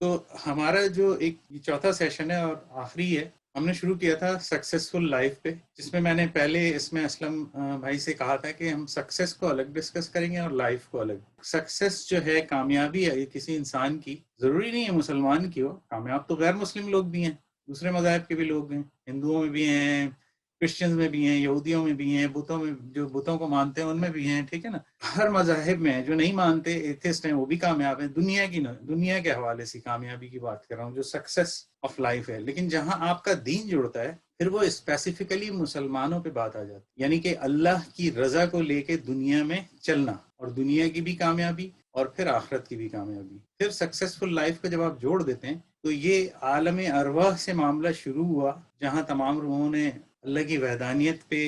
تو ہمارا جو ایک چوتھا سیشن ہے اور آخری ہے، ہم نے شروع کیا تھا سکسیسفل لائف پہ، جس میں نے پہلے اس میں اسلم بھائی سے کہا تھا کہ ہم سکسیس کو الگ ڈسکس کریں گے اور لائف کو الگ۔ سکسیس جو ہے، کامیابی ہے کسی انسان کی، ضروری نہیں ہے مسلمان کی ہو، کامیاب تو غیر مسلم لوگ بھی ہیں، دوسرے مذاہب کے بھی لوگ ہیں، ہندوؤں میں بھی ہیں، کرسچنز میں بھی ہیں، یہودیوں میں بھی ہیں، بتوں میں جو بتوں کو مانتے ہیں ان میں بھی ہیں، ٹھیک ہے نا، ہر مذاہب میں ہیں۔ جو نہیں مانتے ایتھسٹ ہیں وہ بھی کامیاب ہیں۔ دنیا کے حوالے سے کامیابی کی بات کر رہا ہوں، جو سکسیس آف لائف ہے۔ لیکن جہاں آپ کا دین جڑتا ہے پھر وہ اسپیسیفکلی مسلمانوں پہ بات آ جاتی ہے، یعنی کہ اللہ کی رضا کو لے کے دنیا میں چلنا، اور دنیا کی بھی کامیابی اور پھر آخرت کی بھی کامیابی۔ پھر سکسیسفل لائف کو جب آپ جوڑ دیتے ہیں تو یہ عالم ارواح سے معاملہ شروع ہوا، جہاں تمام روحوں نے اللہ کی وحدانیت پہ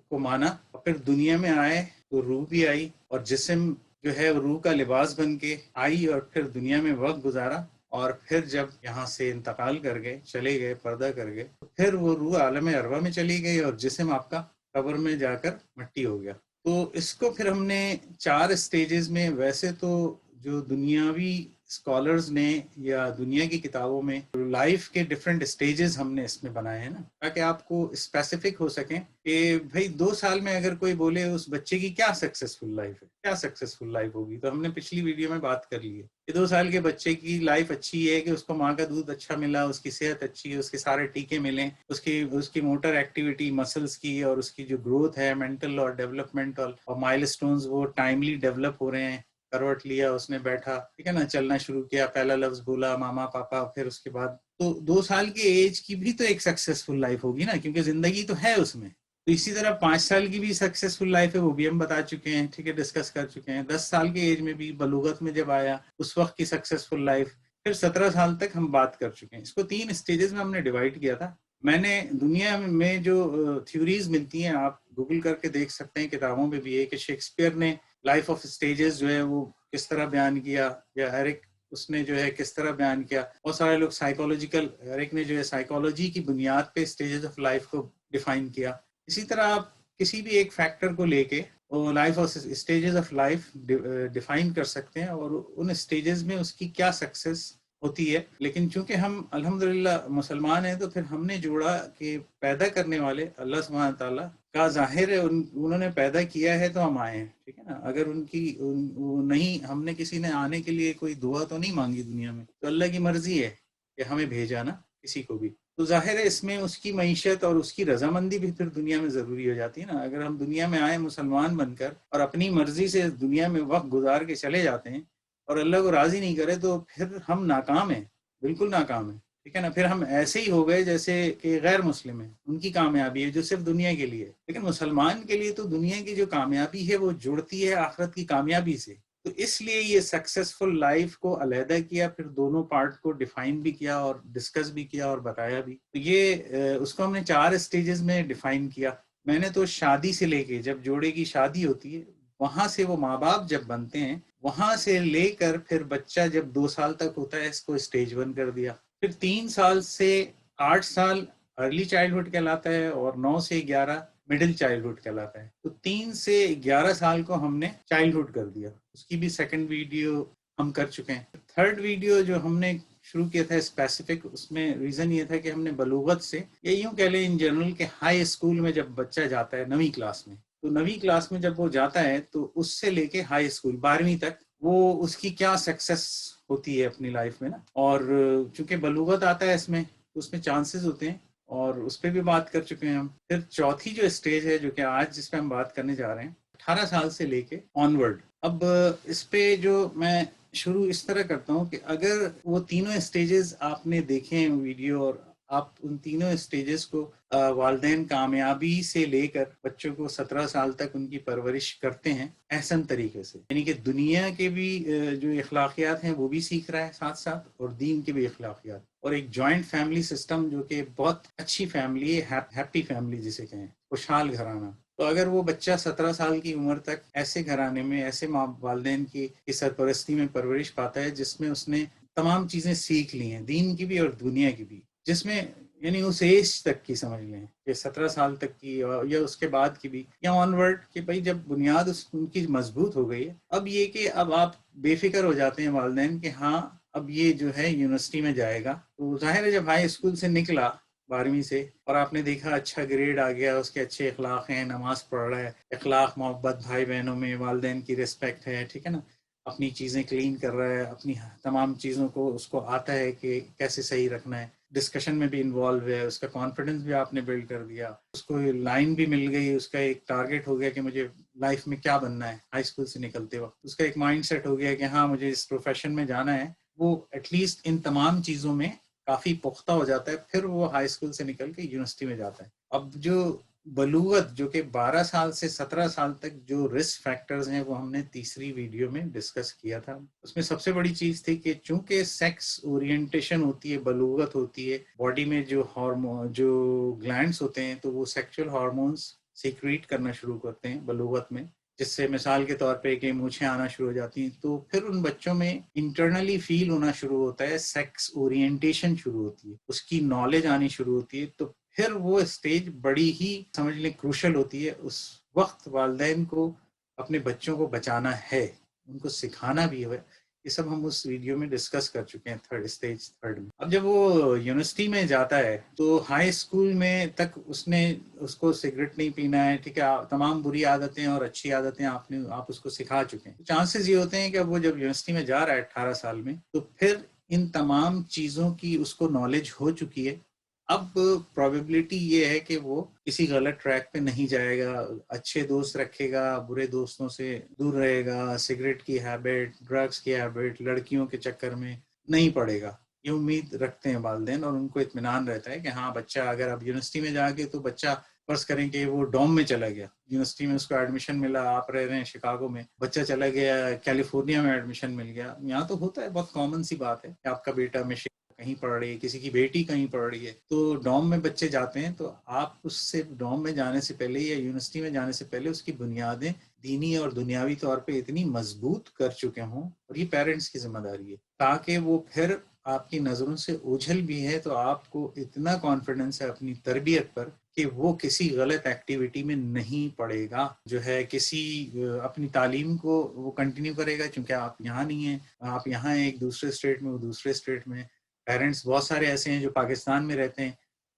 کو مانا، اور پھر دنیا میں آئے تو روح بھی آئی، اور جسم جو ہے وہ روح کا لباس بن کے آئی، اور پھر دنیا میں وقت گزارا، اور پھر جب یہاں سے انتقال کر گئے، چلے گئے، پردہ کر گئے، تو پھر وہ روح عالم ارواح میں چلی گئی اور جسم آپ کا قبر میں جا کر مٹی ہو گیا۔ تو اس کو پھر ہم نے 4 سٹیجز میں، ویسے تو جو دنیاوی اسکالرز نے یا دنیا کی کتابوں میں لائف کے ڈفرینٹ سٹیجز ہم نے اس میں بنائے ہیں نا، تاکہ آپ کو اسپیسیفک ہو سکیں کہ بھئی 2 سال میں اگر کوئی بولے اس بچے کی کیا سکسیسفل لائف ہے، کیا سکسیسفل لائف ہوگی، تو ہم نے پچھلی ویڈیو میں بات کر لی ہے کہ 2 سال کے بچے کی لائف اچھی ہے کہ اس کو ماں کا دودھ اچھا ملا، اس کی صحت اچھی ہے، اس کے سارے ٹیکے ملیں، اس کی موٹر ایکٹیویٹی، مسلز کی، اور اس کی جو گروتھ ہے مینٹل اور ڈیولپمنٹل اور مائل سٹونز وہ ٹائملی ڈیولپ ہو رہے ہیں۔ کروٹ لیا، اس نے بیٹھا، ٹھیک ہے نا، چلنا شروع کیا، پہلا لفظ بولا ماما پاپا، پھر اس کے بعد تو 2 سال کی ایج کی بھی تو ایک سکسیسفل لائف ہوگی نا، کیونکہ زندگی تو ہے اس میں۔ تو اسی طرح 5 سال کی بھی سکسیسفل لائف ہے، وہ بھی ہم بتا چکے ہیں، ٹھیک ہے، ڈسکس کر چکے ہیں۔ 10 سال کی ایج میں بھی، بلوغت میں جب آیا اس وقت کی سکسیسفل لائف، پھر 17 سال تک ہم بات کر چکے ہیں۔ اس کو 3 سٹیجز میں ہم نے ڈیوائڈ کیا تھا۔ میں نے دنیا میں جو تھیوریز ملتی ہیں، آپ گوگل کر کے دیکھ سکتے ہیں، کتابوں میں بھی ہے کہ شیکسپیئر نے لائف آف سٹیجز جو ہے وہ کس طرح بیان کیا، یا ایرک اس نے جو ہے کس طرح بیان کیا۔ بہت سارے لوگ ایرک نے جو ہے سائیکالوجی کی بنیاد پہ سٹیجز آف لائف کو ڈیفائن کیا۔ اسی طرح آپ کسی بھی ایک فیکٹر کو لے کے life of stages of life define کر سکتے ہیں، اور ان اسٹیجز میں اس کی کیا سکسیس ہوتی ہے۔ لیکن چونکہ ہم الحمدللہ مسلمان ہیں تو پھر ہم نے جوڑا کہ پیدا کرنے والے اللہ سبحانہ تعالیٰ کا ظاہر ہے، انہوں نے پیدا کیا ہے تو ہم آئے ہیں، ٹھیک ہے نا۔ اگر نہیں، ہم نے کسی نے آنے کے لیے کوئی دعا تو نہیں مانگی دنیا میں، تو اللہ کی مرضی ہے کہ ہمیں بھیجا نا کسی کو بھی، تو ظاہر ہے اس میں اس کی معیشت اور اس کی رضامندی بھی پھر دنیا میں ضروری ہو جاتی ہے نا۔ اگر ہم دنیا میں آئے مسلمان بن کر اور اپنی مرضی سے دنیا میں وقت گزار کے چلے جاتے ہیں اور اللہ کو راضی نہیں کرے، تو پھر ہم ناکام ہیں، بالکل ناکام ہیں، ٹھیک ہے نا۔ پھر ہم ایسے ہی ہو گئے جیسے کہ غیر مسلم ہیں، ان کی کامیابی ہے جو صرف دنیا کے لیے، لیکن مسلمان کے لیے تو دنیا کی جو کامیابی ہے وہ جڑتی ہے آخرت کی کامیابی سے۔ تو اس لیے یہ سکسیسفل لائف کو علیحدہ کیا، پھر دونوں پارٹ کو ڈیفائن بھی کیا اور ڈسکس بھی کیا اور بتایا بھی۔ تو یہ اس کو ہم نے 4 سٹیجز میں ڈیفائن کیا۔ میں نے تو شادی سے لے کے، جب جوڑے کی شادی ہوتی ہے وہاں سے وہ ماں باپ جب بنتے ہیں، وہاں سے لے کر پھر بچہ جب 2 سال تک ہوتا ہے، اس کو اسٹیج 1 کر دیا۔ پھر 3 سال سے 8 سال ارلی چائلڈہڈ کہلاتا ہے، اور 9 سے 11 مڈل چائلڈہڈ کہلاتا ہے۔ تو 3 سے 11 سال کو ہم نے چائلڈہڈ کر دیا، اس کی بھی سیکنڈ ویڈیو ہم کر چکے ہیں۔ تھرڈ ویڈیو جو ہم نے شروع کیا تھا اسپیسیفک، اس میں ریزن یہ تھا کہ ہم نے بلوغت سے، یا یوں کہہ لیں ان جنرل کہ ہائی اسکول میں جب بچہ جاتا ہے 9ویں کلاس میں، تو 9ویں کلاس میں جب وہ جاتا ہے تو اس سے لے کے ہائی اسکول 12ویں تک وہ اس کی کیا سکسیس ہوتی ہے اپنی لائف میں نا۔ اور چونکہ بلوغت آتا ہے اس میں، تو اس میں چانسز ہوتے ہیں، اور اس پہ بھی بات کر چکے ہیں ہم۔ پھر چوتھی جو اسٹیج ہے جو کہ آج جس پہ ہم بات کرنے جا رہے ہیں، 18 سال سے لے کے آنورڈ۔ اب اس پہ جو میں شروع اس طرح کرتا ہوں کہ اگر وہ تینوں اسٹیجز آپ نے دیکھے ہیں ویڈیو، اور آپ ان تینوں اسٹیجز کو والدین کامیابی سے لے کر بچوں کو 17 سال تک ان کی پرورش کرتے ہیں احسن طریقے سے، یعنی کہ دنیا کے بھی جو اخلاقیات ہیں وہ بھی سیکھ رہا ہے ساتھ ساتھ، اور دین کے بھی اخلاقیات، اور ایک جوائنٹ فیملی سسٹم جو کہ بہت اچھی فیملی ہے، ہیپی فیملی جسے کہیں، خوشحال گھرانہ۔ تو اگر وہ بچہ 17 سال کی عمر تک ایسے گھرانے میں، ایسے والدین کی سرپرستی میں پرورش پاتا ہے جس میں اس نے تمام چیزیں سیکھ لی ہیں، دین کی بھی اور دنیا کی بھی، جس میں یعنی اس ایج تک کی سمجھ لیں کہ 17 سال تک کی، یا اس کے بعد کی بھی، یا آن ورڈ، کہ بھائی جب بنیاد ان کی مضبوط ہو گئی ہے، اب یہ کہ اب آپ بے فکر ہو جاتے ہیں والدین کہ ہاں اب یہ جو ہے یونیورسٹی میں جائے گا، تو ظاہر ہے جب ہائی اسکول سے نکلا 12ویں سے اور آپ نے دیکھا اچھا گریڈ آ گیا، اس کے اچھے اخلاق ہیں، نماز پڑھ رہا ہے، اخلاق محبت بھائی بہنوں میں، والدین کی رسپیکٹ ہے، ٹھیک ہے نا، اپنی چیزیں کلین کر رہا ہے، اپنی تمام چیزوں کو اس کو آتا ہے کہ کیسے صحیح رکھنا ہے، ڈسکشن میں بھی انوالو ہے، اس کا کانفیڈنس بھی آپ نے بلڈ کر دیا، اس کو لائن بھی مل گئی، اس کا ایک ٹارگیٹ ہو گیا کہ مجھے لائف میں کیا بننا ہے ہائی اسکول سے نکلتے وقت، اس کا ایک مائنڈ سیٹ ہو گیا کہ ہاں مجھے اس پروفیشن میں جانا ہے، وہ ایٹ لیسٹ ان تمام چیزوں میں کافی پختہ ہو جاتا ہے، پھر وہ ہائی اسکول سے نکل کے یونیورسٹی میں جاتا ہے۔ اب جو بلوغت جو کہ 12 سال سے 17 سال تک جو رسک فیکٹرز ہیں وہ ہم نے تیسری ویڈیو میں ڈسکس کیا تھا، اس میں سب سے بڑی چیز تھی کہ چونکہ سیکس اورینٹیشن ہوتی ہے، بلوغت ہوتی ہے، باڈی میں جو ہارمون جو گلینڈز ہوتے ہیں تو وہ سیکچول ہارمونز سیکریٹ کرنا شروع کرتے ہیں بلوغت میں، جس سے مثال کے طور پہ کہ مونچھیں آنا شروع ہو جاتی ہیں، تو پھر ان بچوں میں انٹرنلی فیل ہونا شروع ہوتا ہے، سیکس اورینٹیشن شروع ہوتی ہے، اس کی نالج آنی شروع ہوتی ہے، تو پھر وہ اسٹیج بڑی ہی سمجھ لیں کروشل ہوتی ہے، اس وقت والدین کو اپنے بچوں کو بچانا ہے، ان کو سکھانا بھی ہے، یہ سب ہم اس ویڈیو میں ڈسکس کر چکے ہیں تھرڈ میں۔ اب جب وہ یونیورسٹی میں جاتا ہے تو ہائی اسکول میں تک اس کو سگریٹ نہیں پینا ہے، ٹھیک ہے، تمام بری عادتیں اور اچھی عادتیں آپ اس کو سکھا چکے ہیں، چانسز یہ ہوتے ہیں کہ اب وہ جب یونیورسٹی میں جا رہا ہے 18 سال میں تو پھر ان تمام چیزوں کی اس کو نالج ہو چکی ہے، اب پروبیبلٹی یہ ہے کہ وہ کسی غلط ٹریک پہ نہیں جائے گا، اچھے دوست رکھے گا، برے دوستوں سے دور رہے گا، سگریٹ کی ہیبٹ، ڈرگس کی ہیبٹ، لڑکیوں کے چکر میں نہیں پڑے گا، یہ امید رکھتے ہیں والدین، اور ان کو اطمینان رہتا ہے کہ ہاں بچہ اگر اب یونیورسٹی میں جا کے تو بچہ فرض کریں کہ وہ ڈوم میں چلا گیا، یونیورسٹی میں اس کو ایڈمیشن ملا، آپ رہ رہے ہیں شکاگو میں، بچہ چلا گیا کیلیفورنیا میں ایڈمیشن مل گیا، یہاں تو ہوتا ہے، بہت کامن سی بات ہے کہ آپ کا بیٹا کہیں پڑھ رہی ہے، کسی کی بیٹی کہیں پڑھ رہی ہے، تو ڈوم میں بچے جاتے ہیں، تو آپ اس سے ڈوم میں جانے سے پہلے یا یونیورسٹی میں جانے سے پہلے اس کی بنیادیں دینی اور دنیاوی طور پہ اتنی مضبوط کر چکے ہوں، اور یہ پیرنٹس کی ذمہ داری ہے، تاکہ وہ پھر آپ کی نظروں سے اوجھل بھی ہے تو آپ کو اتنا کانفیڈنس ہے اپنی تربیت پر کہ وہ کسی غلط ایکٹیویٹی میں نہیں پڑے گا، جو ہے کسی اپنی تعلیم کو وہ کنٹینیو کرے گا، چونکہ آپ یہاں نہیں ہیں، آپ یہاں ہیں ایک دوسرے اسٹیٹ میں، وہ دوسرے اسٹیٹ میں، پیرنٹس بہت سارے ایسے ہیں جو پاکستان میں رہتے ہیں،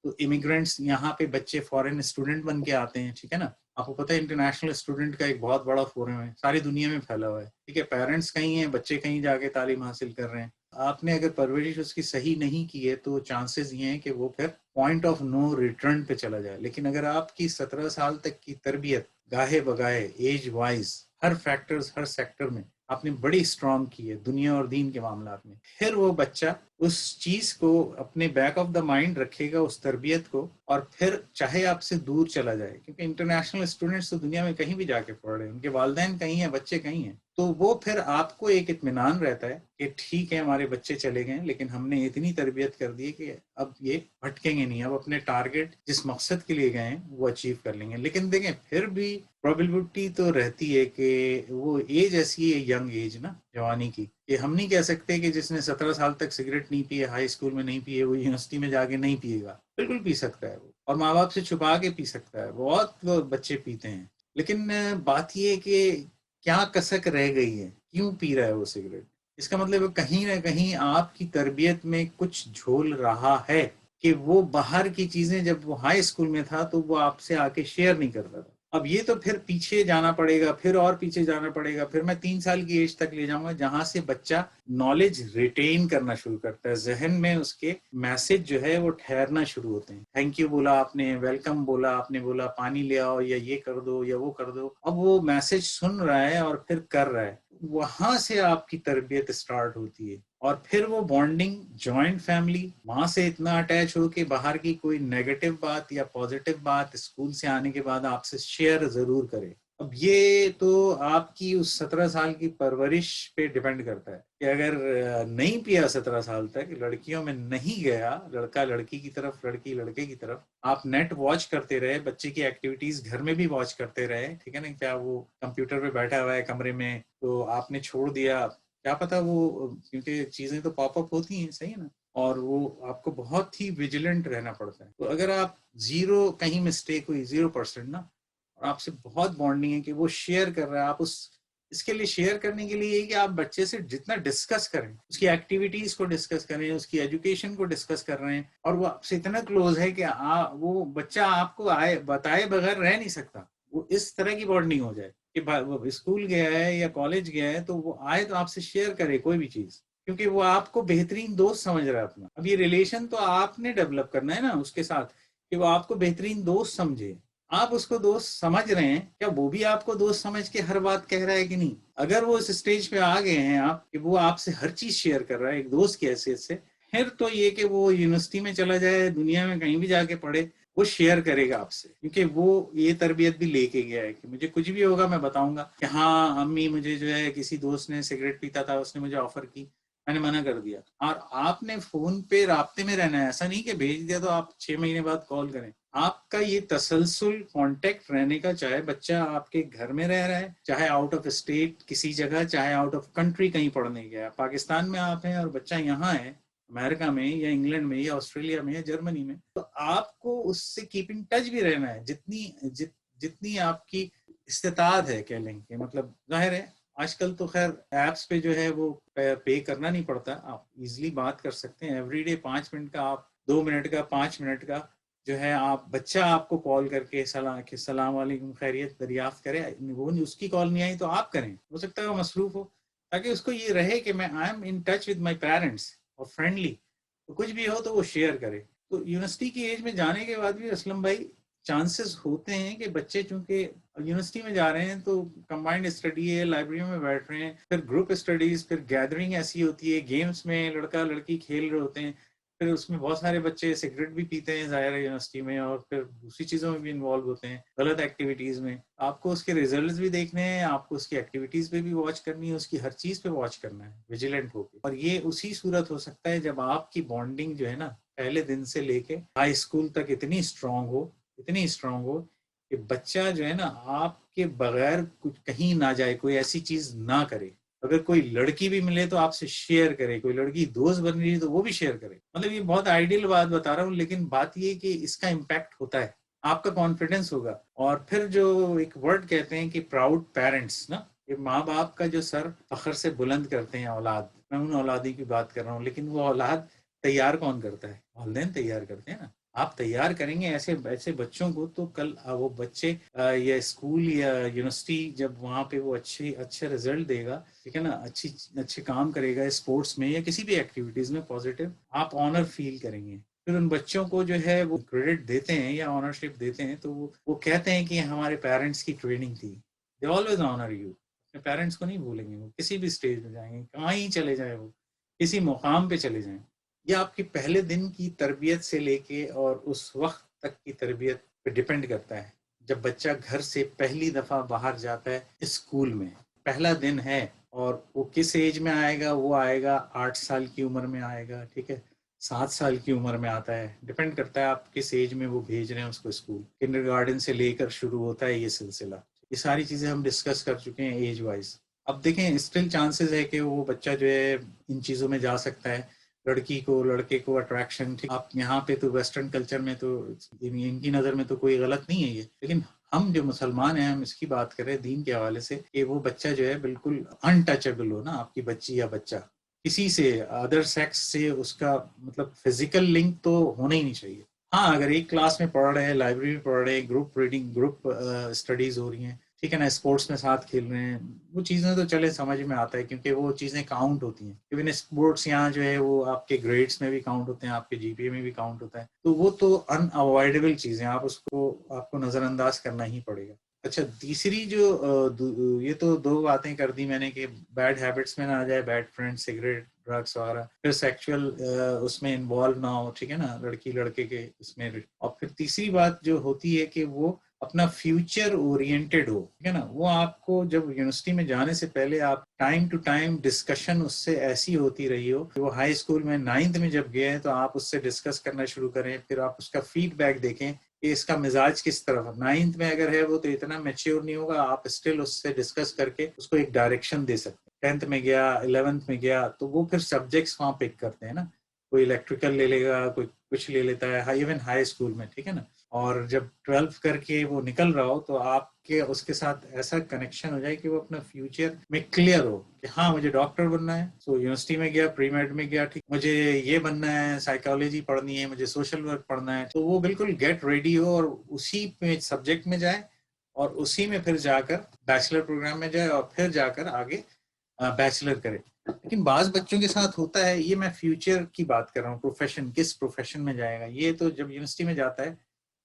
تو امیگرینٹس یہاں پہ بچے فورن اسٹوڈنٹ بن کے آتے ہیں، ٹھیک ہے نا، آپ کو پتہ ہے انٹرنیشنل اسٹوڈنٹ کا ایک بہت بڑا فورم ہے، ساری دنیا میں پھیلا ہوا ہے، ٹھیک ہے، پیرنٹس کہیں ہیں، بچے کہیں جا کے تعلیم حاصل کر رہے ہیں، آپ نے اگر پرورش اس کی صحیح نہیں کی ہے تو چانسز یہ ہیں کہ وہ پھر پوائنٹ آف نو ریٹرن پہ چلا جائے، لیکن اگر آپ کی 17 سال تک کی تربیت گاہے بگاہے ایج وائز ہر فیکٹرز ہر سیکٹر میں آپ نے بڑی اسٹرانگ کی ہے دنیا اور دین کے معاملات میں، پھر وہ بچہ اس چیز کو اپنے بیک آف دا مائنڈ رکھے گا، اس تربیت کو، اور پھر چاہے آپ سے دور چلا جائے، کیونکہ انٹرنیشنل اسٹوڈنٹس تو دنیا میں کہیں بھی جا کے پڑھ رہے ہیں، ان کے والدین کہیں ہیں، بچے کہیں ہیں، تو وہ پھر آپ کو ایک اطمینان رہتا ہے کہ ٹھیک ہے ہمارے بچے چلے گئے لیکن ہم نے اتنی تربیت کر دی کہ اب یہ بھٹکیں گے نہیں، اب اپنے ٹارگیٹ جس مقصد کے لیے گئے ہیں وہ اچیو کر لیں گے، لیکن دیکھیں پھر بھی پروبیبلٹی تو رہتی ہے کہ وہ ایج ایسی ہے، ینگ ایج نا، جوانی کی، کہ ہم نہیں کہہ سکتے کہ جس نے 17 سال تک سگریٹ نہیں پی ہے، ہائی اسکول میں نہیں پیے، وہ یونیورسٹی میں جا کے نہیں پیے گا، بالکل پی سکتا ہے وہ، اور ماں باپ سے چھپا کے پی سکتا ہے، بہت بچے پیتے ہیں، لیکن بات یہ کہ کیا کسک رہ گئی ہے، کیوں پی رہا ہے وہ سگریٹ، اس کا مطلب کہیں نہ کہیں آپ کی تربیت میں کچھ جھول رہا ہے کہ وہ باہر کی چیزیں جب وہ ہائی اسکول میں تھا تو وہ آپ سے آ کے شیئر نہیں کرتا تھا، اب یہ تو پھر پیچھے جانا پڑے گا، پھر اور پیچھے جانا پڑے گا، پھر میں 3 سال کی ایج تک لے جاؤں گا جہاں سے بچہ نالج ریٹین کرنا شروع کرتا ہے، ذہن میں اس کے میسج جو ہے وہ ٹھہرنا شروع ہوتے ہیں، تھینک یو بولا آپ نے، ویلکم بولا آپ نے، بولا پانی لے آؤ یا یہ کر دو یا وہ کر دو، اب وہ میسج سن رہا ہے اور پھر کر رہا ہے، وہاں سے آپ کی تربیت اسٹارٹ ہوتی ہے، اور پھر وہ بانڈنگ جوائنٹ فیملی، وہاں سے اتنا اٹیچ ہو کہ باہر کی کوئی نیگیٹو بات یا پازیٹیو بات اسکول سے آنے کے بعد آپ سے شیئر ضرور کرے، اب یہ تو آپ کی اس 17 سال کی پرورش پہ ڈیپینڈ کرتا ہے کہ اگر نہیں پیا 17 سال تک، لڑکیوں میں نہیں گیا، لڑکا لڑکی کی طرف، لڑکی لڑکے کی طرف، آپ نیٹ واچ کرتے رہے، بچے کی ایکٹیویٹیز گھر میں بھی واچ کرتے رہے، ٹھیک ہے نا، کیا وہ کمپیوٹر پہ بیٹھا ہوا ہے کمرے میں تو آپ نے چھوڑ دیا، کیا پتا وہ، کیونکہ چیزیں تو پاپ اپ ہوتی ہیں، صحیح ہے نا، اور وہ آپ کو بہت ہی ویجیلنٹ رہنا پڑتا ہے، تو اگر آپ زیرو کہیں مسٹیک ہوئی 0% نا، اور آپ سے بہت بانڈنگ ہے کہ وہ شیئر کر رہا ہے، آپ اس اس کے لیے شیئر کرنے کے لیے کہ آپ بچے سے جتنا ڈسکس کریں، اس کی ایکٹیویٹیز کو ڈسکس کریں، اس کی ایجوکیشن کو ڈسکس کر رہے ہیں، اور وہ آپ سے اتنا کلوز ہے کہ وہ بچہ آپ کو بتائے بغیر رہ نہیں سکتا. وہ اس طرح کی بانڈنگ ہو جائے کہ وہ اسکول گیا ہے یا کالج گیا ہے تو وہ آئے تو آپ سے شیئر کرے کوئی بھی چیز، کیونکہ وہ آپ کو بہترین دوست سمجھ رہا ہے اپنا. اب یہ ریلیشن تو آپ نے ڈیولپ کرنا ہے نا اس کے ساتھ، کہ وہ آپ کو بہترین دوست سمجھے. آپ اس کو دوست سمجھ رہے ہیں کیا؟ وہ بھی آپ کو دوست سمجھ کے ہر بات کہہ رہا ہے کہ نہیں؟ اگر وہ اس اسٹیج پہ آ گئے ہیں آپ کہ وہ آپ سے ہر چیز شیئر کر رہا ہے ایک دوست کی حیثیت سے، پھر تو یہ کہ وہ یونیورسٹی میں چلا جائے، دنیا میں کہیں بھی جا کے پڑھے، وہ شیئر کرے گا آپ سے، کیونکہ وہ یہ تربیت بھی لے کے گیا ہے کہ مجھے کچھ بھی ہوگا میں بتاؤں گا کہ ہاں امی مجھے جو ہے کسی دوست نے سگریٹ پیتا تھا، اس نے مجھے آفر کی، میں نے منع کر دیا. اور آپ نے فون پہ رابطے میں رہنا ہے، ایسا نہیں کہ بھیج دیا تو آپ 6 مہینے بعد کال کریں. آپ کا یہ تسلسل کانٹیکٹ رہنے کا، چاہے بچہ آپ کے گھر میں رہ رہا ہے، چاہے آؤٹ آف اسٹیٹ کسی جگہ، چاہے آؤٹ آف کنٹری کہیں پڑھنے گیا. پاکستان میں آپ ہیں اور بچہ یہاں ہے، امریکہ میں یا انگلینڈ میں یا آسٹریلیا میں یا جرمنی میں، تو آپ کو اس سے کیپ ان ٹچ بھی رہنا ہے جتنی آپ کی استطاعت ہے. کہہ لیں کہ مطلب ظاہر ہے آج کل تو خیر ایپس پہ جو ہے وہ پے کرنا نہیں پڑتا، آپ ایزیلی بات کر سکتے ہیں. ایوری ڈے 5 منٹ کا، آپ 2 منٹ کا، 5 منٹ کا جو ہے آپ بچہ آپ کو کال کر کے السلام علیکم خیریت دریافت کرے. وہ اس کی کال نہیں آئی تو آپ کریں، ہو سکتا ہے وہ مصروف ہو، تاکہ اس کو یہ رہے کہ میں I am in touch with my parents, اور فرینڈلی تو کچھ بھی ہو تو وہ شیئر کرے. تو یونیورسٹی کی ایج میں جانے کے بعد بھی اسلم بھائی چانسز ہوتے ہیں کہ بچے چونکہ یونیورسٹی میں جا رہے ہیں تو کمبائنڈ اسٹڈی ہے، لائبریری میں بیٹھ رہے ہیں، پھر گروپ اسٹڈیز، پھر گیدرنگ ایسی ہوتی ہے، گیمز میں لڑکا لڑکی کھیل رہے ہوتے ہیں، پھر اس میں بہت سارے بچے سگریٹ بھی پیتے ہیں ظاہر ہے یونیورسٹی میں، اور پھر دوسری چیزوں میں بھی انوالو ہوتے ہیں، غلط ایکٹیویٹیز میں. آپ کو اس کے ریزلٹس بھی دیکھنے ہیں، آپ کو اس کی ایکٹیویٹیز پہ بھی واچ کرنی ہے، اس کی ہر چیز پہ واچ کرنا ہے ویجیلنٹ ہو کے. اور یہ اسی صورت ہو سکتا ہے جب آپ کی بانڈنگ جو ہے نا پہلے دن سے لے کے ہائی اسکول تک اتنی اسٹرانگ ہو کہ بچہ جو ہے نا آپ کے بغیر کچھ کہیں نہ جائے، کوئی ایسی چیز نہ کرے. اگر کوئی لڑکی بھی ملے تو آپ سے شیئر کرے، کوئی لڑکی دوست بن رہی ہے تو وہ بھی شیئر کرے. مطلب یہ بہت آئیڈیل بات بتا رہا ہوں، لیکن بات یہ کہ اس کا امپیکٹ ہوتا ہے، آپ کا کانفیڈنس ہوگا. اور پھر جو ایک ورڈ کہتے ہیں کہ پراؤڈ پیرنٹس نا، یہ ماں باپ کا جو سر فخر سے بلند کرتے ہیں اولاد. میں ان اولادی کی بات کر رہا ہوں، لیکن وہ اولاد تیار کون کرتا ہے؟ والدین تیار کرتے ہیں نا. آپ تیار کریں گے ایسے بچوں کو تو کل وہ بچے یا اسکول یا یونیورسٹی جب وہاں پہ وہ اچھے رزلٹ دے گا، ٹھیک ہے نا، اچھے کام کرے گا اسپورٹس میں یا کسی بھی ایکٹیویٹیز میں پازیٹیو، آپ آنر فیل کریں گے. پھر ان بچوں کو جو ہے وہ کریڈٹ دیتے ہیں یا آنرشپ دیتے ہیں تو وہ کہتے ہیں کہ ہمارے پیرنٹس کی ٹریننگ تھی. They always owner you. اپنے پیرنٹس کو نہیں بھولیں گے، وہ کسی بھی اسٹیج میں جائیں گے، کہاں ہی چلے جائیں، وہ کسی مقام پہ چلے جائیں. یہ آپ کی پہلے دن کی تربیت سے لے کے اور اس وقت تک کی تربیت پہ ڈیپینڈ کرتا ہے. جب بچہ گھر سے پہلی دفعہ باہر جاتا ہے اسکول میں، پہلا دن ہے، اور وہ کس ایج میں آئے گا؟ وہ آئے گا 8 سال کی عمر میں آئے گا، ٹھیک ہے، 7 سال کی عمر میں آتا ہے. ڈیپینڈ کرتا ہے آپ کس ایج میں وہ بھیج رہے ہیں اس کو اسکول. کنڈر گارڈن سے لے کر شروع ہوتا ہے یہ سلسلہ. یہ ساری چیزیں ہم ڈسکس کر چکے ہیں ایج وائز. اب دیکھیں اسٹل چانسز ہے کہ وہ بچہ جو ہے ان چیزوں میں جا سکتا ہے. لڑکی کو لڑکے کو اٹریکشن، آپ یہاں پہ تو ویسٹرن کلچر میں تو ان کی نظر میں تو کوئی غلط نہیں ہے یہ، لیکن ہم جو مسلمان ہیں ہم اس کی بات کر رہے ہیں دین کے حوالے سے کہ وہ بچہ جو ہے بالکل انٹچبل ہو نا. آپ کی بچی یا بچہ کسی سے ادر سیکس سے اس کا مطلب فزیکل لنک تو ہونا ہی نہیں چاہیے. ہاں اگر ایک کلاس میں پڑھ رہے ہیں، لائبریری میں پڑھ رہے ہیں، گروپ ریڈنگ، گروپ اسٹڈیز ہو رہی ہیں، ٹھیک ہے نا، اسپورٹس میں ساتھ کھیل رہے ہیں، وہ چیزیں تو چلے سمجھ میں آتا ہے کیونکہ وہ چیزیں کاؤنٹ ہوتی ہیں. ایون اسپورٹس یہاں جو ہے وہ آپ کے گریڈس میں بھی کاؤنٹ ہوتے ہیں، آپ کے جی پی اے میں بھی کاؤنٹ ہوتا ہے، تو وہ تو ان اوائڈیبل چیزیں، آپ کو نظر انداز کرنا ہی پڑے گا. اچھا تیسری جو یہ تو 2 باتیں کر دی میں نے کہ بیڈ ہیبٹس میں نہ آ جائے، بیڈ فرینڈ، سگریٹ، ڈرگس وغیرہ، پھر سیکچوئل اس میں انوالو نہ ہو، ٹھیک ہے نا، لڑکی لڑکے کے اس میں. اور پھر تیسری بات جو ہوتی ہے کہ وہ اپنا فیوچر اورینٹڈ ہو، ٹھیک ہے نا. وہ آپ کو جب یونیورسٹی میں جانے سے پہلے آپ ٹائم ٹو ٹائم ڈسکشن اس سے ایسی ہوتی رہی ہو کہ وہ ہائی اسکول میں 9th میں جب گئے ہیں تو آپ اس سے ڈسکس کرنا شروع کریں، پھر آپ اس کا فیڈ بیک دیکھیں کہ اس کا مزاج کس طرف ہے. 9th میں اگر ہے وہ تو اتنا میچیور نہیں ہوگا، آپ اسٹل اس سے ڈسکس کر کے اس کو ایک ڈائریکشن دے سکتے ہیں. 10th میں گیا، 11th میں گیا تو وہ پھر سبجیکٹس وہاں پک کرتے ہیں نا. کوئی الیکٹریکل لے لے گا, کوئی کچھ لے لیتا ہے, ایون ہائی اسکول میں, ٹھیک ہے نا. اور جب 12 کر کے وہ نکل رہا ہو تو آپ کے اس کے ساتھ ایسا کنیکشن ہو جائے کہ وہ اپنا فیوچر میں کلیئر ہو کہ ہاں مجھے ڈاکٹر بننا ہے, سو یونیورسٹی میں گیا, پری میڈ میں گیا, ٹھیک, مجھے یہ بننا ہے, سائیکالوجی پڑھنی ہے, مجھے سوشل ورک پڑھنا ہے, تو وہ بالکل گیٹ ریڈی ہو اور اسی میں سبجیکٹ میں جائے اور اسی میں پھر جا کر بیچلر پروگرام میں جائے اور پھر جا کر آگے بیچلر کرے. لیکن بعض بچوں کے ساتھ ہوتا ہے, یہ میں فیوچر کی بات کر رہا ہوں, پروفیشن, کس پروفیشن میں جائے گا, یہ تو جب یونیورسٹی میں جاتا ہے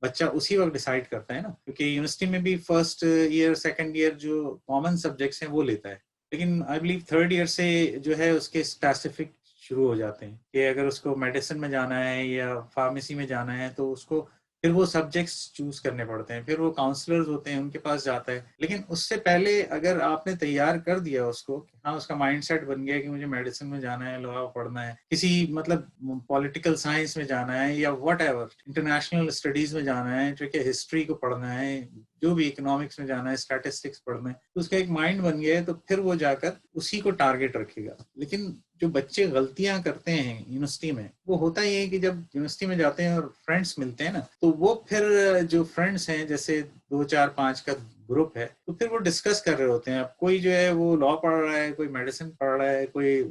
بچہ اسی وقت ڈیسائیڈ کرتا ہے نا, کیونکہ یونیورسٹی میں بھی فرسٹ ایئر سیکنڈ ایئر جو کامن سبجیکٹس ہیں وہ لیتا ہے, لیکن آئی بلیو تھرڈ ایئر سے جو ہے اس کے اسپیسیفک شروع ہو جاتے ہیں کہ اگر اس کو میڈیسن میں جانا ہے یا فارمیسی میں جانا ہے تو اس کو پھر وہ سبجیکٹس چوز کرنے پڑتے ہیں, پھر وہ کاؤنسلرز ہوتے ہیں ان کے پاس جاتا ہے. لیکن اس سے پہلے اگر آپ نے تیار کر دیا اس کو, ہاں اس کا مائنڈ سیٹ بن گیا کہ مجھے میڈیسن میں جانا ہے, لا پڑھنا ہے, کسی مطلب پولیٹیکل سائنس میں جانا ہے یا واٹ ایور انٹرنیشنل اسٹڈیز میں جانا ہے, ٹھیک ہے, ہسٹری کو پڑھنا ہے, جو بھی اکنامکس میں جانا ہے, اسٹیٹسٹکس پڑھنا ہے, تو اس کا ایک مائنڈ بن گیا ہے, تو پھر وہ جا کر اسی کو ٹارگیٹ رکھے گا. لیکن جو بچے غلطیاں کرتے ہیں یونیورسٹی میں, وہ ہوتا ہی ہے کہ جب یونیورسٹی میں جاتے ہیں اور فرینڈس ملتے ہیں نا, تو وہ پھر جو فرینڈس ہیں جیسے 2 4 5 کا گروپ ہے, تو پھر وہ ڈسکس کر رہے ہوتے ہیں. اب کوئی جو ہے وہ لا پڑھ رہا ہے, کوئی میڈیسن پڑھ رہا ہے, کوئی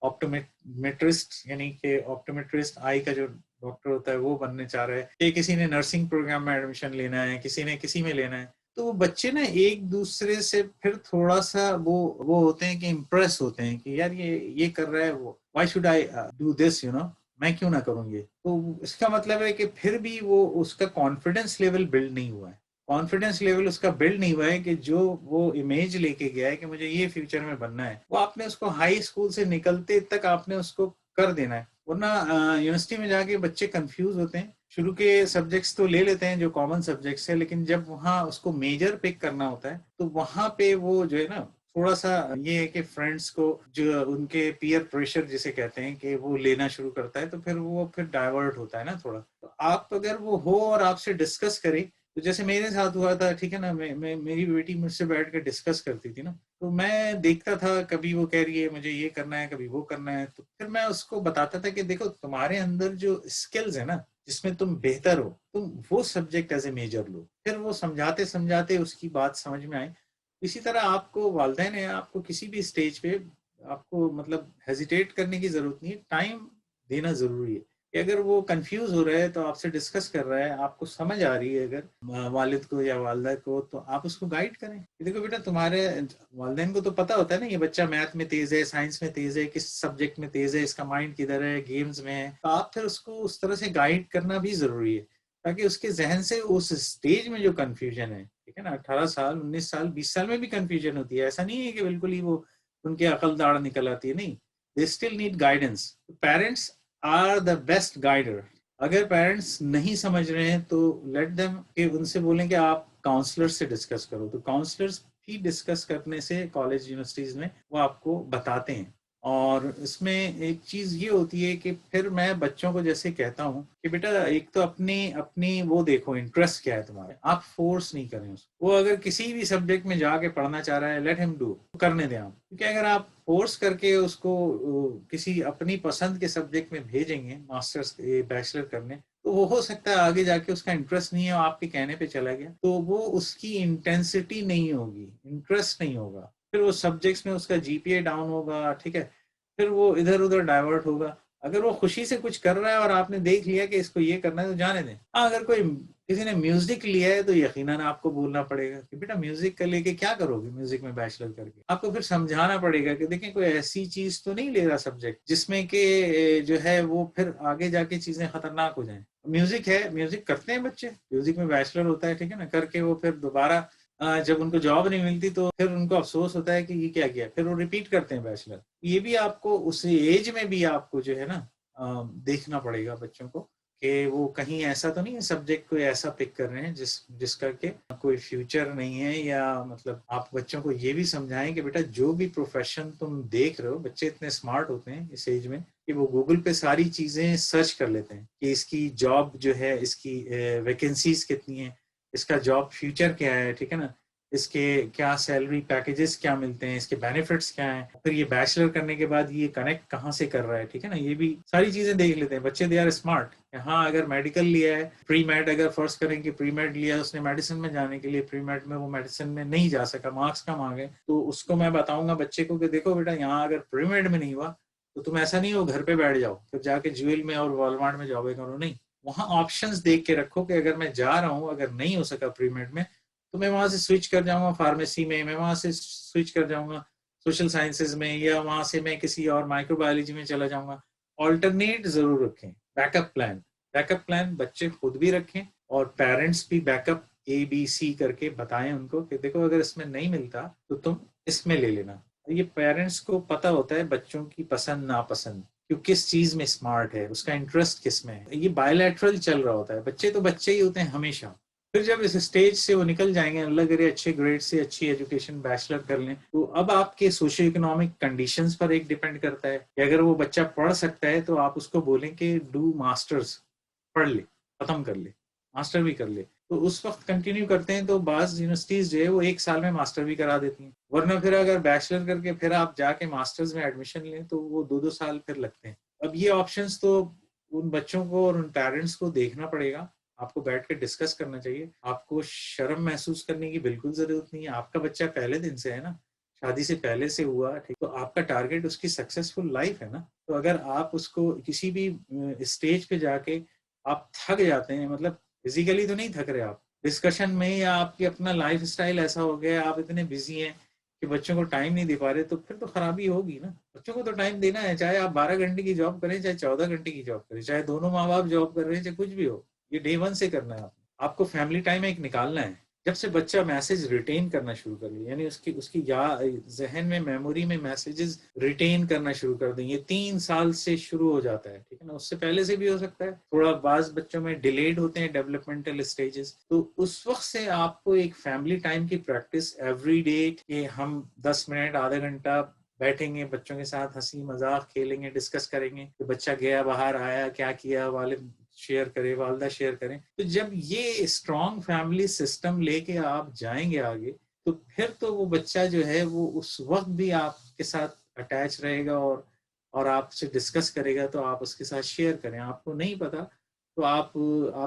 آپٹومیٹرسٹ یعنی کہ آپٹومیٹرسٹ آئی کا جو ڈاکٹر ہوتا ہے وہ بننے چاہ رہا ہے, کہ کسی نے نرسنگ پروگرام میں ایڈمیشن لینا ہے, کسی نے کسی میں لینا ہے. تو وہ بچے نا ایک دوسرے سے پھر تھوڑا سا وہ ہوتے ہیں کہ امپریس ہوتے ہیں کہ یار یہ کر رہا ہے, وہ why should I do this, میں کیوں نہ کروں یہ. تو اس کا مطلب ہے کہ پھر بھی وہ اس کا کانفیڈنس لیول بلڈ نہیں ہوا ہے, کانفیڈنس لیول اس کا بلڈ نہیں ہوا ہے کہ جو وہ امیج لے کے گیا ہے کہ مجھے یہ فیوچر میں بننا ہے, وہ آپ نے اس کو ہائی اسکول سے نکلتے تک آپ نے اس کو کر دینا ہے. ورنہ یونیورسٹی میں جا کے بچے کنفیوز ہوتے ہیں, شروع کے سبجیکٹس تو لے لیتے ہیں جو کامن سبجیکٹس ہیں, لیکن جب وہاں اس کو میجر پک کرنا ہوتا ہے تو وہاں پہ وہ جو ہے نا تھوڑا سا یہ ہے کہ فرینڈس کو جو ان کے پیئر پریشر جسے کہتے ہیں کہ وہ لینا شروع کرتا ہے, تو پھر وہ پھر ڈائیورٹ ہوتا ہے نا تھوڑا. تو آپ اگر وہ ہو اور آپ سے ڈسکس کرے, تو جیسے میرے ساتھ ہوا تھا, ٹھیک ہے نا, میری بیٹی مجھ سے بیٹھ کے ڈسکس کرتی تھی نا, تو میں دیکھتا تھا کبھی وہ کہہ رہی ہے مجھے یہ کرنا ہے, کبھی وہ کرنا ہے, تو پھر میں اس کو بتاتا تھا کہ دیکھو تمہارے اندر جو اسکلز ہیں نا جس میں تم بہتر ہو, تم وہ سبجیکٹ ایز اے میجر لو. پھر وہ سمجھاتے سمجھاتے اس کی بات سمجھ میں آئی. اسی طرح آپ کو والدین ہیں, آپ کو کسی بھی اسٹیج پہ آپ کو مطلب ہیزیٹیٹ کرنے کی ضرورت نہیں ہے, ٹائم دینا ضروری ہے. کہ اگر وہ کنفیوز ہو رہا ہے تو آپ سے ڈسکس کر رہا ہے, آپ کو سمجھ آ رہی ہے اگر والد کو یا والدہ کو, تو آپ اس کو گائیڈ کریں. دیکھو بیٹا تمہارے والدین کو تو پتا ہوتا ہے نا یہ بچہ میتھ میں تیز ہے, سائنس میں تیز ہے, کس سبجیکٹ میں تیز ہے, اس کا مائنڈ کدھر ہے, گیمز میں ہے, تو آپ پھر اس کو اس طرح سے گائیڈ کرنا بھی ضروری ہے تاکہ اس کے ذہن سے اس اسٹیج میں جو کنفیوژن ہے, ٹھیک ہے نا, 18 سال 19 سال 20 سال میں بھی کنفیوژن ہوتی ہے, ایسا نہیں ہے کہ بالکل ہی وہ ان کے عقل داڑھ نکل آتی ہے, نہیں, they still need guidance. Parents are the best guider. اگر پیرنٹس نہیں سمجھ رہے ہیں تو لیٹ دیم کہ ان سے بولیں کہ آپ کاؤنسلر سے ڈسکس کرو, تو کاؤنسلرز بھی ڈسکس کرنے سے کالج یونیورسٹیز میں وہ آپ کو بتاتے ہیں. اور اس میں ایک چیز یہ ہوتی ہے کہ پھر میں بچوں کو جیسے کہتا ہوں کہ بیٹا ایک تو اپنی وہ دیکھو انٹرسٹ کیا ہے تمہارے, آپ فورس نہیں کریں اس کو. وہ اگر کسی بھی سبجیکٹ میں جا کے پڑھنا چاہ رہا ہے, لیٹ ہم ڈو, کرنے دیں آپ. کیونکہ اگر آپ فورس کر کے اس کو کسی اپنی پسند کے سبجیکٹ میں بھیجیں گے ماسٹرز بیچلر کرنے, تو وہ ہو سکتا ہے آگے جا کے اس کا انٹرسٹ نہیں ہے, آپ کے کہنے پہ چلا گیا, تو وہ اس کی انٹینسٹی نہیں ہوگی, انٹرسٹ نہیں ہوگا, پھر وہ سبجیکٹس میں اس کا جی پی اے ڈاؤن ہوگا, ٹھیک ہے, پھر وہ ادھر ادھر ڈائیورٹ ہوگا. اگر وہ خوشی سے کچھ کر رہا ہے اور آپ نے دیکھ لیا کہ اس کو یہ کرنا ہے تو جانے دیں. ہاں اگر کسی نے میوزک لیا ہے تو یقیناً آپ کو بولنا پڑے گا کہ بیٹا میوزک کا لے کے کیا کرو گے, میوزک میں بیچلر کر کے. آپ کو پھر سمجھانا پڑے گا کہ دیکھیں کوئی ایسی چیز تو نہیں لے رہا سبجیکٹ جس میں کہ جو ہے وہ پھر آگے جا کے چیزیں خطرناک ہو جائیں. میوزک ہے, میوزک کرتے ہیں بچے, میوزک میں بیچلر ہوتا ہے, ٹھیک ہے نا, کر کے وہ پھر دوبارہ جب ان کو جاب نہیں ملتی تو پھر ان کو افسوس ہوتا ہے کہ یہ کیا کیا, پھر وہ ریپیٹ کرتے ہیں بیچلر. یہ بھی آپ کو اس ایج میں بھی آپ کو جو ہے نا دیکھنا پڑے گا بچوں کو کہ وہ کہیں ایسا تو نہیں ہے سبجیکٹ کوئی ایسا پک کر رہے ہیں جس کا کہ کوئی فیوچر نہیں ہے. یا مطلب آپ بچوں کو یہ بھی سمجھائیں کہ بیٹا جو بھی پروفیشن تم دیکھ رہے ہو, بچے اتنے اسمارٹ ہوتے ہیں اس ایج میں کہ وہ گوگل پہ ساری چیزیں سرچ کر لیتے ہیں کہ اس کی جاب جو ہے, اس کی ویکنسیز کتنی ہیں, اس کا جاب فیوچر کیا ہے, ٹھیک ہے نا, اس کے کیا سیلری پیکیجز کیا ملتے ہیں، اس کے بینیفٹس کیا ہیں، پھر یہ بیچلر کرنے کے بعد یہ کنیکٹ کہاں سے کر رہا ہے، ٹھیک ہے نا، یہ بھی ساری چیزیں دیکھ لیتے ہیں بچے. They are smart. ہاں اگر میڈیکل لیا ہے، پری میڈ اگر فرض کریں کہ پری میڈ لیا اس نے میڈیسن میں جانے کے لیے، پری میڈ میں وہ میڈیسن میں نہیں جا سکا، مارکس کم آ گئے، تو اس کو میں بتاؤں گا بچے کو کہ دیکھو بیٹا یہاں اگر پری میڈ میں نہیں ہوا تو تم ایسا نہیں ہو گھر پہ بیٹھ جاؤ پھر جا کے جویل میں اور والمارٹ میں جابیں کرو، نہیں، وہاں آپشنز دیکھ کے رکھو کہ اگر میں جا رہا ہوں اگر نہیں ہو سکا پری میڈ میں تو میں وہاں سے سوئچ کر جاؤں گا فارمیسی میں وہاں سے سوئچ کر جاؤں گا سوشل سائنسز میں، یا وہاں سے میں کسی اور مائکرو بایولوجی میں چلا جاؤں گا. آلٹرنیٹ ضرور رکھیں، بیک اپ پلان بچے خود بھی رکھیں اور پیرنٹس بھی بیک اپ ABC کر کے بتائیں ان کو کہ دیکھو اگر اس میں نہیں ملتا تو تم اس میں لے لینا. یہ پیرنٹس کو پتا ہوتا ہے بچوں کی پسند ناپسند، کہ کس چیز میں اسمارٹ ہے، اس کا انٹرسٹ کس میں ہے. یہ بائی لیٹرل چل رہا ہوتا ہے، بچے تو بچے ہی ہوتے ہیں ہمیشہ. پھر جب اس اسٹیج سے وہ نکل جائیں گے، اللہ کرے اچھے گریڈ سے اچھی ایجوکیشن بیچلر کر لیں، تو اب آپ کے سوشو اکنامک کنڈیشنز پر ایک ڈیپینڈ کرتا ہے کہ اگر وہ بچہ پڑھ سکتا ہے تو آپ اس کو بولیں کہ ڈو ماسٹرز، پڑھ لے، ختم کر لے، ماسٹر بھی کر لے. تو اس وقت کنٹینیو کرتے ہیں تو بعض یونیورسٹیز جو ہے وہ 1 سال میں ماسٹر بھی کرا دیتی ہیں، ورنہ پھر اگر بیچلر کر کے پھر آپ جا کے ماسٹرز میں ایڈمیشن لیں تو وہ 2 سال پھر لگتے ہیں. اب یہ آپشنز تو ان بچوں کو اور ان پیرنٹس کو دیکھنا پڑے گا، آپ کو بیٹھ کے ڈسکس کرنا چاہیے. آپ کو شرم محسوس کرنے کی بالکل ضرورت نہیں ہے، آپ کا بچہ پہلے دن سے ہے نا، شادی سے پہلے سے ہوا، ٹھیک، تو آپ کا ٹارگیٹ اس کی سکسیسفل لائف ہے نا. تو اگر آپ اس کو کسی بھی اسٹیج پہ جا کے آپ تھک جاتے ہیں، مطلب فزیکلی تو نہیں تھک رہے، آپ ڈسکشن میں یا آپ کی اپنا لائف اسٹائل ایسا ہو گیا، آپ اتنے بزی ہیں کہ بچوں کو ٹائم نہیں دے پا رہے، تو پھر تو خرابی ہوگی نا. بچوں کو تو ٹائم دینا ہے، چاہے آپ 12 گھنٹے کی جاب کریں چاہے 14 گھنٹے کی جاب کریں، چاہے دونوں ماں باپ جاب کر رہے ہیں چاہے کچھ بھی ہو، یہ ڈے 1 سے کرنا ہے. آپ کو فیملی ٹائم ایک نکالنا ہے. جب سے بچہ میسج ریٹین کرنا شروع کر لے، یعنی اس کی ذہن میں میموری میں میسیجز ریٹین کرنا شروع کر دیں، یہ 3 سال سے شروع ہو جاتا ہے، ٹھیک ہے نا. اس سے پہلے سے بھی ہو سکتا ہے، تھوڑا بعض بچوں میں ڈیلیڈ ہوتے ہیں ڈیولپمنٹل اسٹیجز، تو اس وقت سے آپ کو ایک فیملی ٹائم کی پریکٹس ایوری ڈے کہ ہم 10 منٹ آدھا گھنٹہ بیٹھیں گے بچوں کے ساتھ، ہنسی مذاق کھیلیں گے، ڈسکس کریں گے کہ بچہ گیا باہر آیا کیا کیا، والد شیئر کرے، والدہ شیئر کریں. تو جب یہ اسٹرانگ فیملی سسٹم لے کے آپ جائیں گے آگے تو پھر تو وہ بچہ جو ہے وہ اس وقت بھی آپ کے ساتھ اٹیچ رہے گا اور آپ سے ڈسکس کرے گا، تو آپ اس کے ساتھ شیئر کریں. آپ کو نہیں پتا تو آپ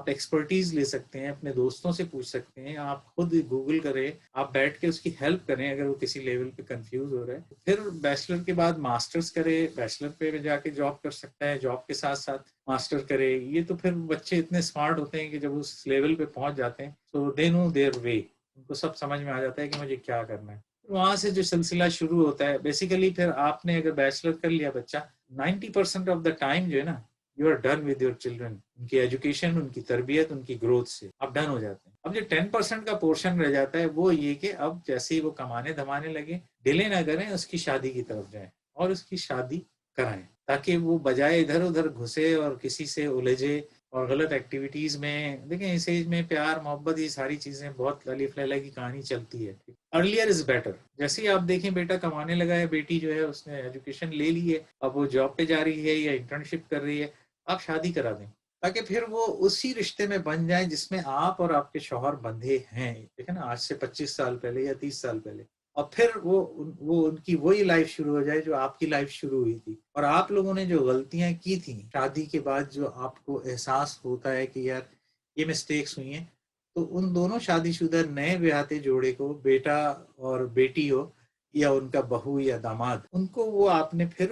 ایکسپرٹیز لے سکتے ہیں، اپنے دوستوں سے پوچھ سکتے ہیں، آپ خود گوگل کریں، آپ بیٹھ کے اس کی ہیلپ کریں اگر وہ کسی لیول پہ کنفیوز ہو رہا ہے. پھر بیچلر کے بعد ماسٹرز کرے، بیچلر پہ جا کے جاب کر سکتا ہے، جاب کے ساتھ ساتھ ماسٹر کرے. یہ تو پھر بچے اتنے اسمارٹ ہوتے ہیں کہ جب اس لیول پہ پہنچ جاتے ہیں تو دے نو دیئر وے، ان کو سب سمجھ میں آ جاتا ہے کہ مجھے کیا کرنا ہے. وہاں سے جو سلسلہ شروع ہوتا ہے بیسیکلی، پھر آپ نے اگر بیچلر کر لیا بچہ 90% آف دا ٹائم جو ہے نا you are done with your children, ان کی ایجوکیشن، ان کی تربیت، ان کی گروتھ سے آپ ڈن ہو جاتے ہیں. اب جو 10% کا پورشن رہ جاتا ہے وہ یہ کہ اب جیسے ہی وہ کمانے دھمانے لگے، ڈیلے نہ کریں، اس کی شادی کی طرف جائیں اور اس کی شادی کرائیں، تاکہ وہ بجائے ادھر ادھر گھسے اور کسی سے الجھے اور غلط ایکٹیویٹیز میں. دیکھیں اس ایج میں پیار محبت یہ ساری چیزیں بہت الف لیلا کی کہانی چلتی ہے. Earlier is better. جیسے ہی آپ دیکھیں بیٹا کمانے لگا ہے، بیٹی جو ہے اس نے ایجوکیشن لے لی ہے، اب وہ جاب پہ جا رہی ہے یا انٹرنشپ کر رہی ہے، آپ شادی کرا دیں تاکہ پھر وہ اسی رشتے میں بن جائیں جس میں آپ اور آپ کے شوہر بندھے ہیں، ٹھیک ہے نا، آج سے 25 سال پہلے یا 30 سال پہلے. اور پھر وہ ان کی وہی لائف شروع ہو جائے جو آپ کی لائف شروع ہوئی تھی. اور آپ لوگوں نے جو غلطیاں کی تھیں شادی کے بعد، جو آپ کو احساس ہوتا ہے کہ یار یہ مسٹیکس ہوئی ہیں، تو ان دونوں شادی شدہ نئے بیاہتے جوڑے کو، بیٹا اور بیٹی ہو یا ان کا بہو یا داماد، ان کو وہ آپ نے پھر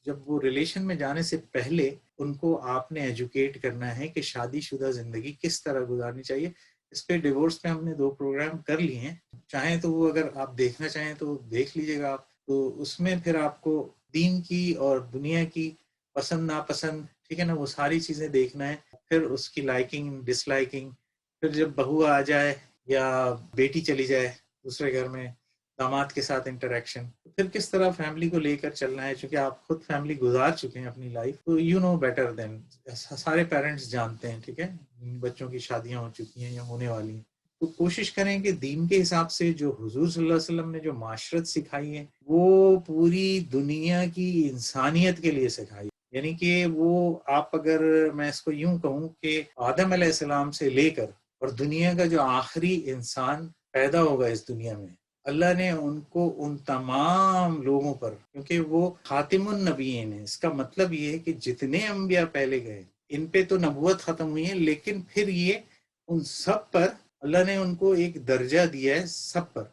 جب وہ ریلیشن میں جانے سے پہلے ان کو آپ نے ایجوکیٹ کرنا ہے کہ شادی شدہ زندگی کس طرح گزارنی چاہیے. اس پہ ڈیورس پہ ہم نے 2 پروگرام کر لیے ہیں، چاہیں تو وہ اگر آپ دیکھنا چاہیں تو دیکھ لیجئے گا آپ. تو اس میں پھر آپ کو دین کی اور دنیا کی پسند ناپسند، ٹھیک ہے نا، وہ ساری چیزیں دیکھنا ہے. پھر اس کی لائکنگ ڈس لائکنگ، پھر جب بہو آ جائے یا بیٹی چلی جائے دوسرے گھر میں، داماد کے ساتھ انٹریکشن، پھر کس طرح فیملی کو لے کر چلنا ہے. چونکہ آپ خود فیملی گزار چکے ہیں اپنی لائف، تو یو نو بیٹر دین سارے پیرنٹس جانتے ہیں، ٹھیک ہے، بچوں کی شادیاں ہو چکی ہیں یا ہونے والی ہیں. تو کوشش کریں کہ دین کے حساب سے جو حضور صلی اللہ علیہ وسلم نے جو معاشرت سکھائی ہے وہ پوری دنیا کی انسانیت کے لیے سکھائی. یعنی کہ وہ آپ، اگر میں اس کو یوں کہوں کہ آدم علیہ السلام سے لے کر اور دنیا کا جو آخری انسان پیدا ہوگا اس دنیا میں، اللہ نے ان کو ان تمام لوگوں پر، کیونکہ وہ خاتم النبیین ہیں، اس کا مطلب یہ ہے کہ جتنے انبیاء پہلے گئے ان پہ تو نبوت ختم ہوئی ہے، لیکن پھر یہ ان سب پر اللہ نے ان کو ایک درجہ دیا ہے، سب پر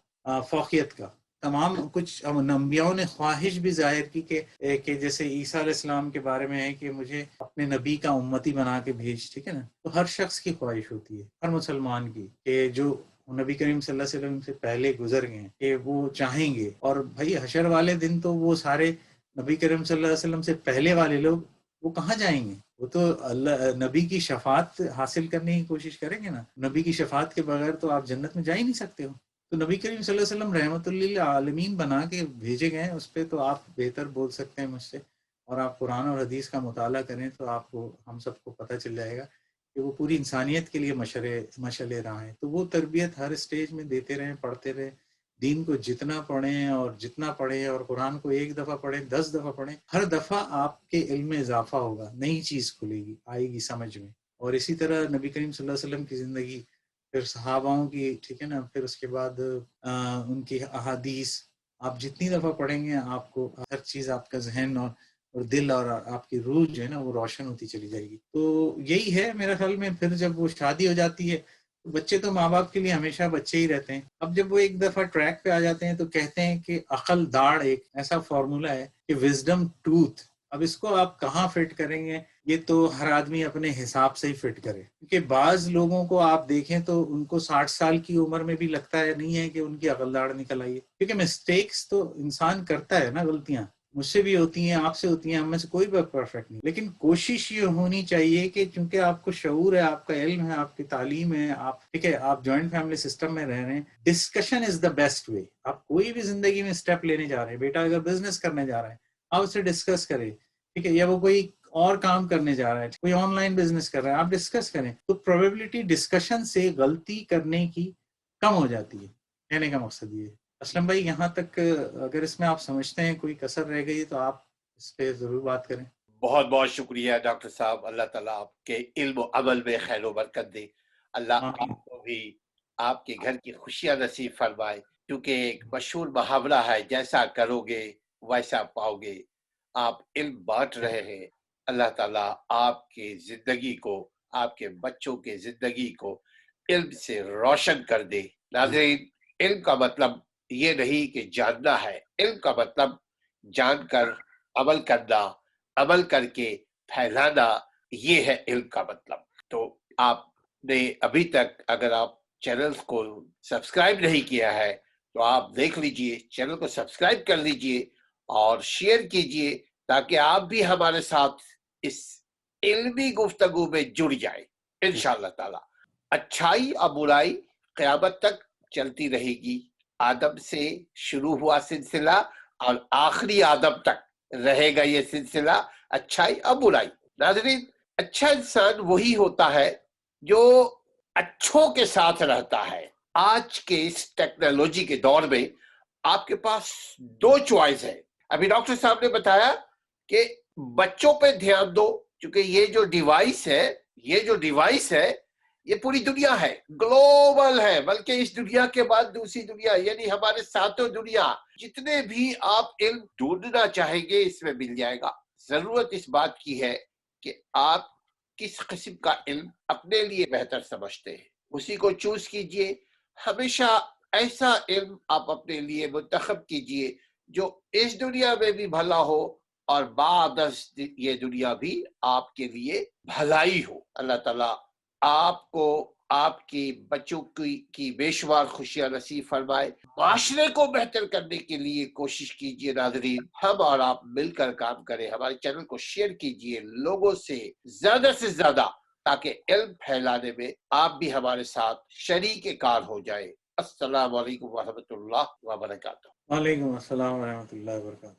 فوقیت کا۔ تمام کچھ انبیاؤں نے خواہش بھی ظاہر کی کہ جیسے عیسیٰ علیہ السلام کے بارے میں ہے کہ مجھے اپنے نبی کا امتی بنا کے بھیج، ٹھیک ہے نا، تو ہر شخص کی خواہش ہوتی ہے، ہر مسلمان کی، کہ جو نبی کریم صلی اللہ علیہ وسلم سے پہلے گزر گئے کہ وہ چاہیں گے، اور بھائی حشر والے دن تو وہ سارے نبی کریم صلی اللہ علیہ وسلم سے پہلے والے لوگ وہ کہاں جائیں گے؟ وہ تو اللہ نبی کی شفاعت حاصل کرنے کی کوشش کریں گے نا، نبی کی شفاعت کے بغیر تو آپ جنت میں جا ہی نہیں سکتے ہو۔ تو نبی کریم صلی اللہ علیہ وسلم رحمۃ للعالمین بنا کے بھیجے گئے ہیں، اس پہ تو آپ بہتر بول سکتے ہیں مجھ سے، اور آپ قرآن اور حدیث کا مطالعہ کریں تو آپ کو، ہم سب کو پتہ چل جائے گا کہ وہ پوری انسانیت کے لیے مشعل راہ ہیں۔ تو وہ تربیت ہر اسٹیج میں دیتے رہیں، پڑھتے رہیں، دین کو جتنا پڑھیں اور جتنا پڑھیں، اور قرآن کو 1 دفعہ پڑھیں 10 دفعہ پڑھیں، ہر دفعہ آپ کے علم میں اضافہ ہوگا، نئی چیز کھلے گی، آئے گی سمجھ میں۔ اور اسی طرح نبی کریم صلی اللہ علیہ وسلم کی زندگی، پھر صحاباؤں کی، ٹھیک ہے نا، پھر اس کے بعد ان کی احادیث، آپ جتنی دفعہ پڑھیں گے آپ کو ہر چیز، آپ کا ذہن اور دل اور آپ کی روح جو ہے نا وہ روشن ہوتی چلی جائے گی۔ تو یہی ہے میرے خیال میں۔ پھر جب وہ شادی ہو جاتی ہے، بچے تو ماں باپ کے لیے ہمیشہ بچے ہی رہتے ہیں۔ اب جب وہ ایک دفعہ ٹریک پہ آ جاتے ہیں تو کہتے ہیں کہ عقل داڑھ ایک ایسا فارمولہ ہے کہ وزڈم ٹوتھ، اب اس کو آپ کہاں فٹ کریں گے، یہ تو ہر آدمی اپنے حساب سے ہی فٹ کرے، کیونکہ بعض لوگوں کو آپ دیکھیں تو ان کو 60 سال کی عمر میں بھی لگتا ہے نہیں ہے کہ ان کی عقل داڑھ نکل آئی ہے، کیونکہ مسٹیکس تو انسان کرتا ہے نا، غلطیاں مجھ سے بھی ہوتی ہیں، آپ سے ہوتی ہیں، ہم میں سے کوئی بھی پرفیکٹ نہیں، لیکن کوشش یہ ہونی چاہیے کہ چونکہ آپ کو شعور ہے، آپ کا علم ہے، آپ کی تعلیم ہے، آپ ٹھیک ہے، آپ جوائنٹ فیملی سسٹم میں رہ رہے ہیں، discussion is the best way. آپ کوئی بھی زندگی میں اسٹیپ لینے جا رہے ہیں، بیٹا اگر بزنس کرنے جا رہے ہیں آپ اسے ڈسکس کریں، ٹھیک ہے، یا وہ کوئی اور کام کرنے جا رہا ہے، کوئی آن لائن بزنس کر رہا ہے، آپ ڈسکس کریں، تو پروبیبلٹی ڈسکشن سے غلطی کرنے کی کم ہو جاتی ہے۔ کہنے کا مقصد یہ ہے۔ اسلم بھائی، یہاں تک اگر اس میں آپ سمجھتے ہیں کوئی کسر رہ گئی تو آپ اس پہ ضرور بات کریں۔ بہت بہت شکریہ ڈاکٹر صاحب، اللہ تعالیٰ آپ کے علم و عمل میں خیر و برکت دے، اللہ آمین۔ آپ کو بھی آپ کے گھر کی خوشیاں نصیب فرمائے، کیونکہ ایک مشہور محاورہ ہے، جیسا کرو گے ویسا پاؤ گے۔ آپ علم بانٹ رہے ہیں، اللہ تعالیٰ آپ کی زندگی کو، آپ کے بچوں کے زندگی کو علم سے روشن کر دے۔ ناظرین، علم کا مطلب یہ نہیں کہ جاننا ہے، علم کا مطلب جان کر عمل کرنا، عمل کر کے پھیلانا، یہ ہے علم کا مطلب۔ تو آپ نے ابھی تک اگر آپ چینل کو سبسکرائب نہیں کیا ہے تو آپ دیکھ لیجئے، چینل کو سبسکرائب کر لیجئے اور شیئر کیجئے، تاکہ آپ بھی ہمارے ساتھ اس علمی گفتگو میں جڑ جائے انشاءاللہ تعالی۔ اچھائی اور برائی قیامت تک چلتی رہے گی، آدم سے شروع ہوا سلسلہ اور آخری آدم تک رہے گا یہ سلسلہ، اچھائی اور برائی۔ ناظرین، اچھا انسان وہی ہوتا ہے جو اچھوں کے ساتھ رہتا ہے۔ آج کے اس ٹیکنالوجی کے دور میں آپ کے پاس 2 چوائس ہے۔ ابھی ڈاکٹر صاحب نے بتایا کہ بچوں پہ دھیان دو، کیونکہ یہ جو ڈیوائس ہے یہ پوری دنیا ہے، گلوبل ہے، بلکہ اس دنیا کے بعد دوسری دنیا، یعنی ہمارے ساتوں دنیا، جتنے بھی آپ علم ڈھونڈنا چاہیں گے اس میں مل جائے گا۔ ضرورت اس بات کی ہے کہ آپ کس قسم کا علم اپنے لیے بہتر سمجھتے ہیں، اسی کو چوز کیجئے۔ ہمیشہ ایسا علم آپ اپنے لیے منتخب کیجئے جو اس دنیا میں بھی بھلا ہو اور بعد از یہ دنیا بھی آپ کے لیے بھلائی ہو۔ اللہ تعالیٰ آپ کو، آپ کی بچوں کی بے شمار خوشیاں نصیب فرمائے۔ معاشرے کو بہتر کرنے کے لیے کوشش کیجئے ناظرین، ہم اور آپ مل کر کام کریں، ہمارے چینل کو شیئر کیجئے لوگوں سے زیادہ، تاکہ علم پھیلانے میں آپ بھی ہمارے ساتھ شریک کار ہو جائے۔ السلام علیکم ورحمۃ اللہ وبرکاتہ۔ وعلیکم السلام ورحمۃ اللہ وبرکاتہ۔